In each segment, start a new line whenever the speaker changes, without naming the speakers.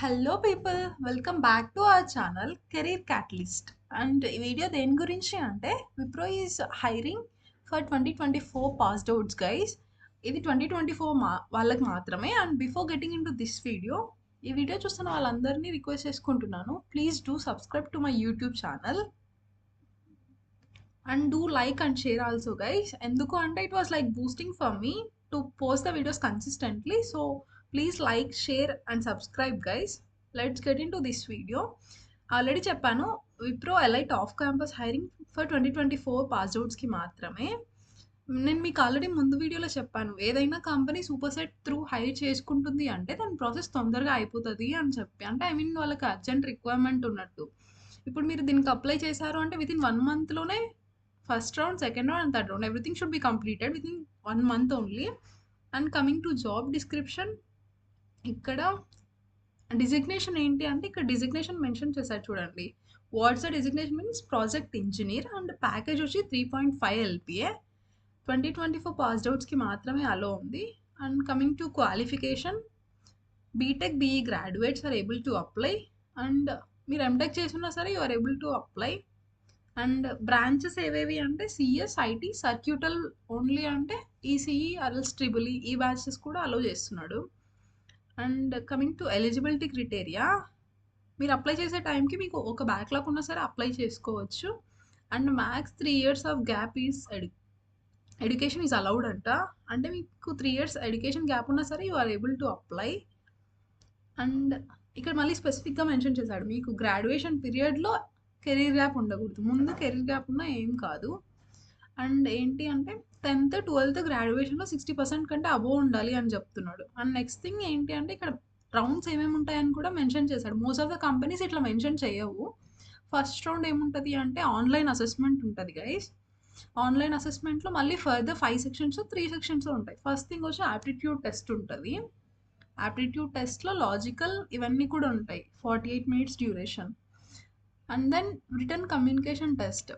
Hello people, welcome back to our channel career catalyst. And ఈ video దేని గురించి అంటే Wipro is hiring for 2024 passed outs guys. ఇది 2024 వాళ్ళకి మాత్రమే. And before getting in to this video, ఈ వీడియో చూస్తున్న వాళ్ళందరినీ రిక్వెస్ట్ చేసుకుంటున్నాను, please do subscribe to my YouTube channel and do like and share also guys. Enduku ante it was like boosting for me to post the videos consistently, so please like, share and subscribe guys. Let's get into this video. Already cheppanu, Wipro Elite off campus hiring for 2024 passed outs ki మాత్రమే. నేను మీకు already ముందు వీడియోలో చెప్పాను, ఏదైనా company superset through hire చేసుకుంటుంది అంటే దాని ప్రాసెస్ తొందరగా అయిపోతుంది అని చెప్పి. అంటే ఐ మీన్ వాళ్ళకి అర్జెంట్ రిక్వైర్మెంట్ ఉన్నట్టు. ఇప్పుడు మీరు దీనికి అప్లై చేశారు అంటే విత్ ఇన్ 1 మంత్లోనే first round, second round and third round everything should be completed within 1 month only. And coming to job description, ఇక్కడ డిజిగ్నేషన్ ఏంటి అంటే ఇక్కడ డిజిగ్నేషన్ మెన్షన్ చేశారు చూడండి. What's the designation means project engineer and package వచ్చి 3.5 LPA. 2024 passed అవుట్స్కి మాత్రమే అలో ఉంది. And coming to qualification, BTech BE graduates are able to apply. And మీరు ఎంటెక్ చేసినా సరే you are able to apply. And branches ఏవేవి అంటే సిఎస్, ఐటీ, సర్క్యూటల్ ఓన్లీ అంటే ఈసీఈ ఆర్ఎల్స్ ట్రిబుల్ ఈ బ్యాచెస్ కూడా అలో చేస్తున్నాడు. And coming to eligibility criteria, మీరు అప్లై చేసే టైంకి మీకు ఒక బ్యాక్లాగ్ ఉన్నా సరే అప్లై చేసుకోవచ్చు. And max 3 years of gap is education is allowed అంట. అంటే మీకు 3 years ఎడ్యుకేషన్ గ్యాప్ ఉన్నా సరే you are able to apply. And ఇక్కడ మళ్ళీ స్పెసిఫిక్గా మెన్షన్ చేశాడు, మీకు గ్రాడ్యుయేషన్ పీరియడ్లో కెరీర్ గ్యాప్ ఉండకూడదు. ముందు కెరీర్ గ్యాప్ ఉన్నా ఏం కాదు. అండ్ ఏంటి అంటే 10th, 12th గ్రాడ్యుయేషన్లో 60% కంటే అబోవ్ ఉండాలి అని చెప్తున్నాడు. అండ్ నెక్స్ట్ థింగ్ ఏంటి అంటే ఇక్కడ రౌండ్స్ ఏమేమి ఉంటాయని కూడా మెన్షన్ చేశాడు. మోస్ట్ ఆఫ్ ద కంపెనీస్ ఇట్లా మెన్షన్ చేయవు. ఫస్ట్ రౌండ్ ఏముంటుంది అంటే ఆన్లైన్ అసెస్మెంట్ ఉంటుంది గైస్. ఆన్లైన్ అసెస్మెంట్లో మళ్ళీ ఫర్దర్ 5 sections, 3 sections ఉంటాయి. ఫస్ట్ థింగ్ వచ్చి ఆప్టిట్యూడ్ టెస్ట్ ఉంటుంది. ఆప్టిట్యూడ్ టెస్ట్లో లాజికల్ ఇవన్నీ కూడా ఉంటాయి, 48 minutes duration. And then written communication test.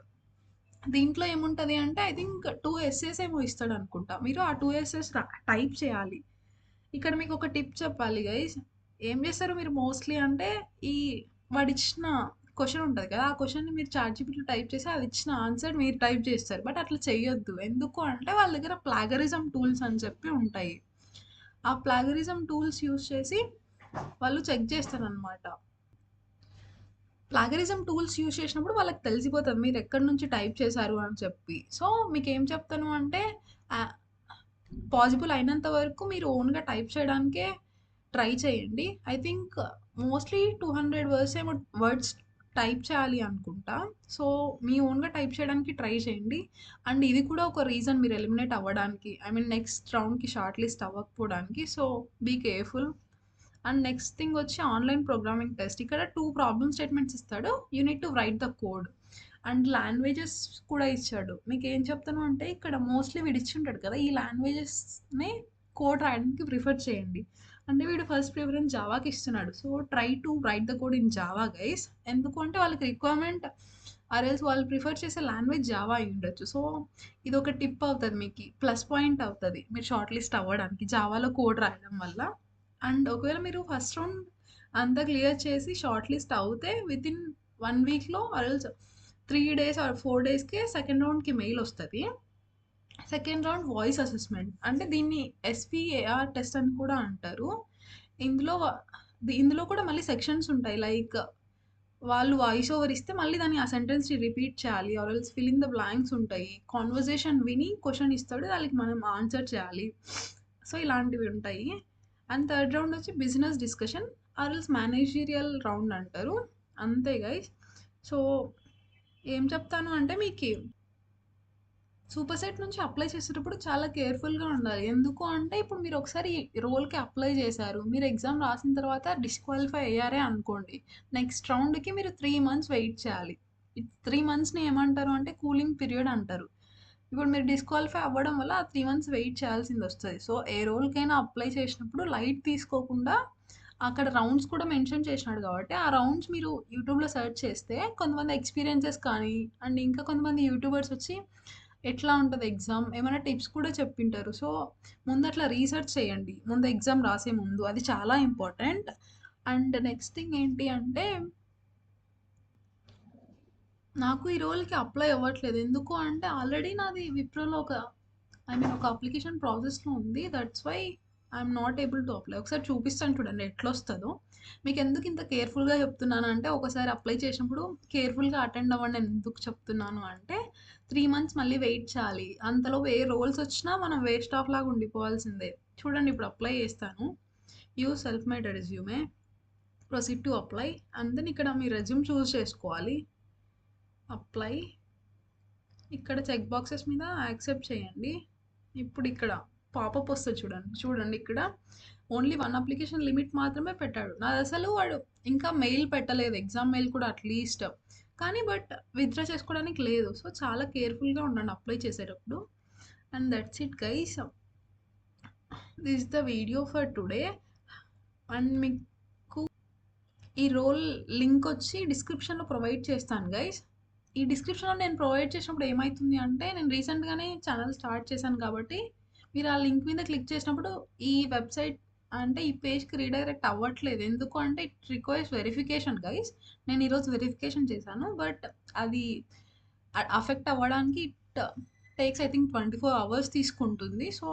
దీంట్లో ఏముంటుంది అంటే ఐ థింక్ 2 essays ఏమో ఇస్తాడు అనుకుంటా. మీరు ఆ 2 essays టైప్ చేయాలి. ఇక్కడ మీకు ఒక టిప్ చెప్పాలి గైస్. ఏం చేస్తారు మీరు మోస్ట్లీ అంటే ఈ వాడు ఇచ్చిన క్వశ్చన్ ఉంటుంది కదా, ఆ క్వశ్చన్ని మీరు చాట్‌జీపీటీలో టైప్ చేసి అది ఇచ్చిన ఆన్సర్ మీరు టైప్ చేస్తారు. బట్ అట్లా చేయొద్దు. ఎందుకు అంటే వాళ్ళ దగ్గర ప్లాగరిజం టూల్స్ అని చెప్పి ఉంటాయి. ఆ ప్లాగరిజం టూల్స్ యూస్ చేసి వాళ్ళు చెక్ చేస్తారనమాట. ప్లాగరిజం టూల్స్ యూజ్ చేసినప్పుడు వాళ్ళకి తెలిసిపోతుంది మీరు ఎక్కడి నుంచి టైప్ చేశారు అని చెప్పి. సో మీకు ఏం చెప్తాను అంటే పాసిబుల్ అయినంత వరకు మీరు ఓన్గా టైప్ చేయడానికే ట్రై చేయండి. I think mostly 200 words type చేయాలి అనుకుంటా. సో మీ ఓన్గా టైప్ చేయడానికి ట్రై చేయండి. అండ్ ఇది కూడా ఒక రీజన్ మీరు ఎలిమినేట్ అవ్వడానికి, ఐ మీన్ నెక్స్ట్ రౌండ్కి షార్ట్ లిస్ట్ అవ్వకపోవడానికి. So be careful. And next thing వచ్చి ఆన్లైన్ ప్రోగ్రామింగ్ టెస్ట్. ఇక్కడ 2 ప్రాబ్లమ్ స్టేట్మెంట్స్ ఇస్తాడు, you need to write the code. And languages కూడా ఇచ్చాడు. మీకు ఏం చెప్తాను అంటే ఇక్కడ మోస్ట్లీ వీడు ఇచ్చి ఉంటాడు కదా, ఈ లాంగ్వేజెస్ని కోడ్ రాయడానికి ప్రిఫర్ చేయండి. అంటే వీడు ఫస్ట్ ప్రిఫరెన్స్ జావాకి ఇస్తున్నాడు. So try to write the code in Java guys. ఎందుకు అంటే వాళ్ళకి రిక్వైర్మెంట్ ఆర్ఎల్స్ వాళ్ళు ప్రిఫర్ చేసే లాంగ్వేజ్ జావా అయి ఉండొచ్చు. సో ఇది ఒక టిప్ అవుతుంది, మీకు ప్లస్ పాయింట్ అవుతుంది మీరు షార్ట్ లిస్ట్ అవ్వడానికి జావాలో కోడ్ రాయడం వల్ల. అండ్ ఒకవేళ మీరు ఫస్ట్ రౌండ్ అంతా క్లియర్ చేసి షార్ట్ లిస్ట్ అవుతే విత్ ఇన్ 1 weekలో ఆర్ఎల్స్ 3 days ఆర్ 4 daysకే సెకండ్ రౌండ్కి మెయిల్ వస్తుంది. సెకండ్ రౌండ్ వాయిస్ అసెస్మెంట్, అంటే దీన్ని SVAR టెస్ట్ అని కూడా అంటారు. ఇందులో కూడా మళ్ళీ సెక్షన్స్ ఉంటాయి. లైక్ వాళ్ళు వాయిస్ ఓవర్ ఇస్తే మళ్ళీ దాన్ని ఆ సెంటెన్స్ని రిపీట్ చేయాలి, ఆర్ఎల్స్ ఫిల్ ఇన్ ద బ్లాంక్స్ ఉంటాయి. కాన్వర్జేషన్ విని క్వశ్చన్ ఇస్తాడు, దానికి మనం ఆన్సర్ చేయాలి. సో ఇలాంటివి ఉంటాయి. అండ్ థర్డ్ రౌండ్ వచ్చి బిజినెస్ డిస్కషన్ ఆర్ఎల్స్ మేనేజీరియల్ రౌండ్ అంటారు. అంతే గైస్. సో ఏం చెప్తాను అంటే మీకు సూపర్ సెట్ నుంచి అప్లై చేసేటప్పుడు చాలా కేర్ఫుల్గా ఉండాలి. ఎందుకు అంటే ఇప్పుడు మీరు ఒకసారి రోల్కి అప్లై చేశారు, మీరు ఎగ్జామ్ రాసిన తర్వాత డిస్క్వాలిఫై అయ్యారే అనుకోండి, నెక్స్ట్ రౌండ్కి మీరు 3 months వెయిట్ చేయాలి. 3 monthsని ఏమంటారు అంటే కూలింగ్ పీరియడ్ అంటారు. ఇప్పుడు మీరు డిస్క్వాలిఫై అవ్వడం వల్ల ఆ 3 months వెయిట్ చేయాల్సింది వస్తుంది. సో ఏ రోల్కైనా అప్లై చేసినప్పుడు లైట్ తీసుకోకుండా, అక్కడ రౌండ్స్ కూడా మెన్షన్ చేసినాడు కాబట్టి ఆ రౌండ్స్ మీరు యూట్యూబ్లో సెర్చ్ చేస్తే కొంతమంది ఎక్స్పీరియన్సెస్ కానీ అండ్ ఇంకా కొంతమంది యూట్యూబర్స్ వచ్చి ఎట్లా ఉంటుంది ఎగ్జామ్ ఏమైనా టిప్స్ కూడా చెప్పింటారు. సో ముందు అట్లా రీసెర్చ్ చేయండి ముందు ఎగ్జామ్ రాసే ముందు, అది చాలా ఇంపార్టెంట్. అండ్ నెక్స్ట్ థింగ్ ఏంటి అంటే నాకు ఈ రోల్‌కి అప్లై అవ్వట్లేదు. ఎందుకు అంటే ఆల్రెడీ నాది విప్రోలో ఒక అప్లికేషన్ ప్రాసెస్‌లో ఉంది. That's why I'm not able to apply. ఒకసారి చూపిస్తాను చూడండి ఎట్లొస్తదో. మీకెందుకు ఇంత కేర్‌ఫుల్‌గా చెప్తున్నానంటే ఒకసారి అప్లై చేసినప్పుడు కేర్‌ఫుల్‌గా అటెండ్ అవ్వండి అని ఎందుకు చెప్తున్నాను అంటే 3 మంత్స్ మళ్ళీ వెయిట్ చేయాలి. అంతలోపు ఏ రోల్స్ వచ్చినా మనం వేస్ట్ ఆఫ్ లాగా ఉండిపోవాల్సిందే. చూడండి ఇప్పుడు అప్లై చేస్తాను. Use self made resume. Proceed to apply. And then ఇక్కడ మీ రెజ్యూమ్ చూజ్ చేసుకోవాలి. అప్లై. ఇక్కడ చెక్ బాక్సెస్ మీద యాక్సెప్ట్ చేయండి. ఇప్పుడు ఇక్కడ పాపప్ వస్తుంది చూడండి. చూడండి ఇక్కడ ఓన్లీ 1 అప్లికేషన్ లిమిట్ మాత్రమే పెట్టాడు. నాదసలు వాడు ఇంకా మెయిల్ పెట్టలేదు. ఎగ్జామ్ మెయిల్ కూడా అట్‌లీస్ట్. కానీ విత్‌డ్రా చేసుకోవడానికి లేదు. సో, చాలా కేర్‌ఫుల్‌గా ఉండండి అప్లై చేసేటప్పుడు. And that's it guys. This is the video for today. And మీకు ఈ రోల్ లింక్ వచ్చి డిస్క్రిప్షన్‌లో ప్రొవైడ్ చేస్తాను గైస్. ఈ డిస్క్రిప్షన్‌లో నేను ప్రొవైడ్ చేసినప్పుడు ఏమైతుంది అంటే, నేను రీసెంట్‌గానే ఛానెల్ స్టార్ట్ చేశాను కాబట్టి, మీరు ఆ లింక్ మీద క్లిక్ చేసినప్పుడు ఈ వెబ్‌సైట్ అంటే ఈ పేజ్‌కి రీడైరెక్ట్ అవ్వట్లేదు. ఎందుకు అంటే ఇట్ రిక్వైర్స్ వెరిఫికేషన్ గైస్. నేను ఈరోజు వెరిఫికేషన్ చేశాను. అది అఫెక్ట్ అవ్వడానికి it takes I think 24 hours తీసుకుంటుంది. సో,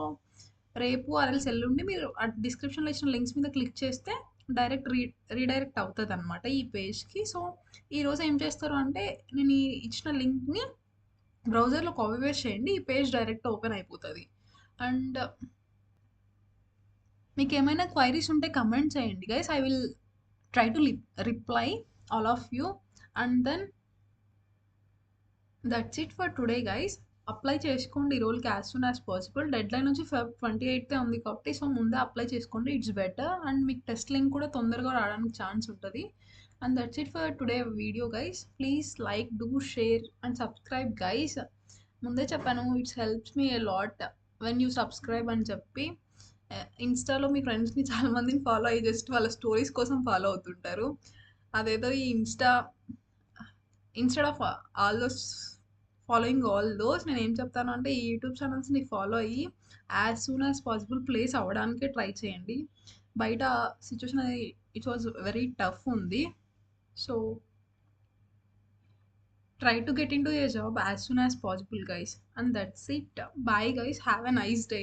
రేపు ఆర్ఎల్స్ ఎల్లుండి మీరు ఆ డిస్క్రిప్షన్‌లో ఇచ్చిన లింక్స్ మీద క్లిక్ చేస్తే డైరెక్ట్ రీడైరెక్ట్ అవుతదనమాట ఈ పేజ్‌కి. సో, ఈరోజు ఏం చేస్తారు అంటే నేను ఇచ్చిన లింక్‌ని బ్రౌజర్‌లో కాపీ పేస్ట్ చేయండి. ఈ పేజ్ డైరెక్ట్ ఓపెన్ అయిపోతది. అండ్ మీకేమైనా క్వైరీస్ ఉంటే కమెంట్ చేయండి guys. I will try to reply all of you. And then that's it for today guys. Apply చేసుకోండి ఈ రోల్‌కి as soon as possible. Deadline వచ్చి ఫెబ్ 28థే ఉంది కాబట్టి సో, ముందే అప్లై చేసుకోండి. It's better. అండ్ మీకు టెస్ట్ లింక్ కూడా తొందరగా రావడానికి ఛాన్స్ ఉంటది. And that's it for today video guys. Please like, do, share and subscribe guys. ముందే చెప్పాను it's helps me a lot when you subscribe అని చెప్పి. ఇన్‌స్టాలో మీ ఫ్రెండ్స్‌ని చాలా మందిని ఫాలో అయ్యి జస్ట్ వాళ్ళ స్టోరీస్ కోసం ఫాలో అవుతుంటారు. అదేదో ఈ instead of all those following all those నేనేం చెప్తాను అంటే ఈ యూట్యూబ్ ఛానెల్స్‌ని ఫాలో అయ్యి as soon as possible place అవ్వడానికే ట్రై చేయండి. బయట సిట్యుయేషన్ అనేది ఇట్ వాస్ వెరీ టఫ్ ఉంది. So, try to get into a job as soon as possible guys. And that's it. Bye guys. Have a nice day.